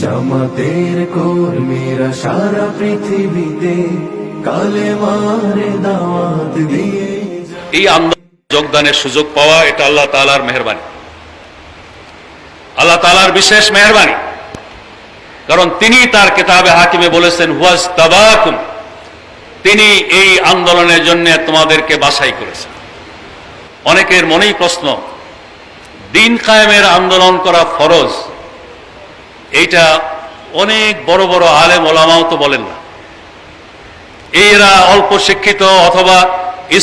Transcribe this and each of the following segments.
জামাতের কর্মীরা সারা পৃথিবীতে কালেমার দাওয়াত দিয়ে এই আন্দোলনে যোগদানের সুযোগ পাওয়া এটা আল্লাহ তাআলার মেহেরবানি, আল্লাহ তাআলার বিশেষ মেহেরবানি। কারণ তিনি তার কিতাবে হাকিমে বলেছেন হুয়াজতাবাকুম, তিনি এই আন্দোলনের জন্য তোমাদেরকে বাছাই করেছেন। অনেকের মনেই প্রশ্ন, দিন কায়েমের আন্দোলন করা ফরজ, এইটা অনেক বড় বড় আলেম ওলামাও তো বলেন না। এরা অল্প শিক্ষিত অথবা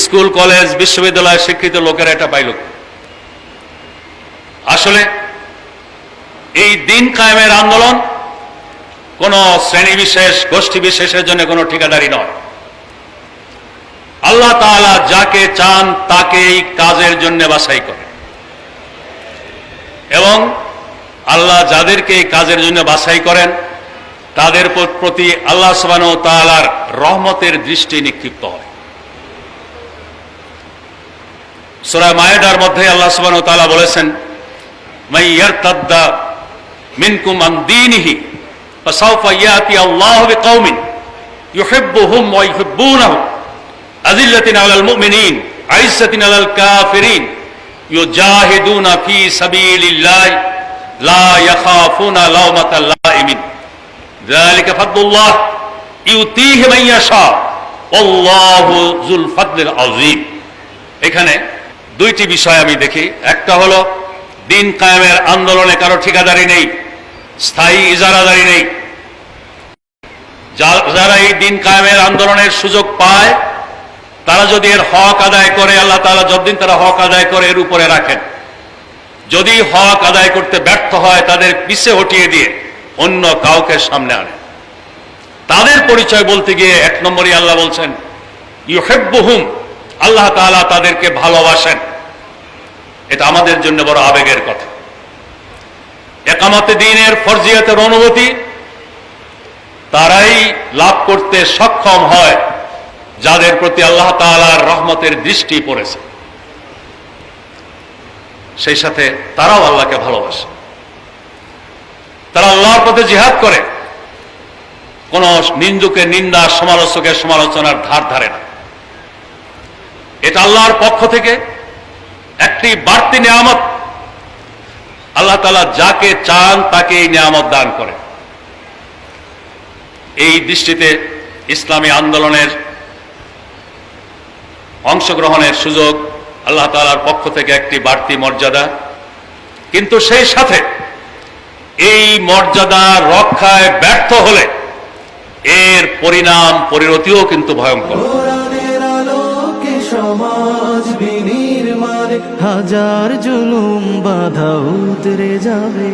স্কুল কলেজ বিশ্ববিদ্যালয়ে শিক্ষিত লোকেরা এটা পাইল। আসলে এই দিন কায়েমের আন্দোলন কোন শ্রেণী বিশেষ গোষ্ঠী বিশেষের জন্য কোনো ঠিকাদারি নয়। আল্লাহ তাআলা যাকে চান তাকে এই কাজের জন্য বাছাই করে, এবং আল্লাহ যাদেরকে এই কাজের জন্য বাছাই করেন তাদের প্রতি আল্লাহ সুবহানাহু ওয়া তাআলার রহমতের দৃষ্টি নিক্ষিপ্ত হয়। সূরা মায়েদার মধ্যে আল্লাহ সুবহানাহু ওয়া তাআলা বলেছেন, মাইয়ারতাদ্দা মিনকুম আন দীনিহি ফাসাউফা ইয়াতি আল্লাহু বিকওমিন ইউহিব্বুহুম ওয়া ইউহিব্বুনাহু আযিল্লাতিন আলাল মুমিনিন আইজ্জাতিন আলাল কাফিরিন ইউজাহিদুনা ফি সাবিলিল্লাহি লা ইয়াখাফুনা লাওমাতা লাইমিন যালিকা ফাদলুল্লাহ ইউতিহি মান ইয়াশা আল্লাহু যুল ফাদলিল আযীম। এখানে দুইটি বিষয় আমি দেখি। একটা হলো দিন কায়েমের আন্দোলনে কারো ঠিকাদারি নেই, স্থায়ী ইজারাদারি নেই। যারা এই দিন কায়েমের আন্দোলনের সুযোগ পায় তারা যদি এর হক আদায় করে, আল্লাহ তাআলা যতদিন তারা হক আদায় করে এর উপরে রাখেন। যদি হক আদায় করতে ব্যর্থ হয় তাদের পিছে হটিয়ে দিয়ে অন্য কাউকে সামনে আনে। তাদের পরিচয় বলতে গিয়ে এক নম্বরই আল্লাহ বলছেন ইউহিব্বুহুম, আল্লাহ তাআলা তাদেরকে ভালোবাসেন। এটা আমাদের জন্য বড় আবেগের কথা। একামতে দ্বীনের ফরজিয়াতের অনুভূতি তারাই লাভ করতে সক্ষম হয় যাদের প্রতি আল্লাহ তাআলার রহমতের দৃষ্টি পড়েছে, সেই সাথে তারাও আল্লাহকে ভালোবাসে। তারা আল্লাহর পথে জিহাদ করে, কোন নিন্দুকের নিন্দা, সমালোচকের সমালোচনার ধার ধারে না। এটা আল্লাহর পক্ষ থেকে একটি বাড়তি নিয়ামত। আল্লাহ তাআলা যাকে চান তাকে এই নিয়ামত দান করে। এই দৃষ্টিতে ইসলামী আন্দোলনের অংশগ্রহণের সুযোগ আল্লাহ তাআলার পক্ষ থেকে একটি বাড়তি মর্যাদা, কিন্তু সেই সাথে এই মর্যাদা রক্ষায় ব্যর্থ হলে এর পরিণাম পরিণতিও কিন্তু ভয়ঙ্কর। কোরআনের আলোকে সমাজ বিনির্মাণে হাজার জুলুম বাধা উতরে যাবে।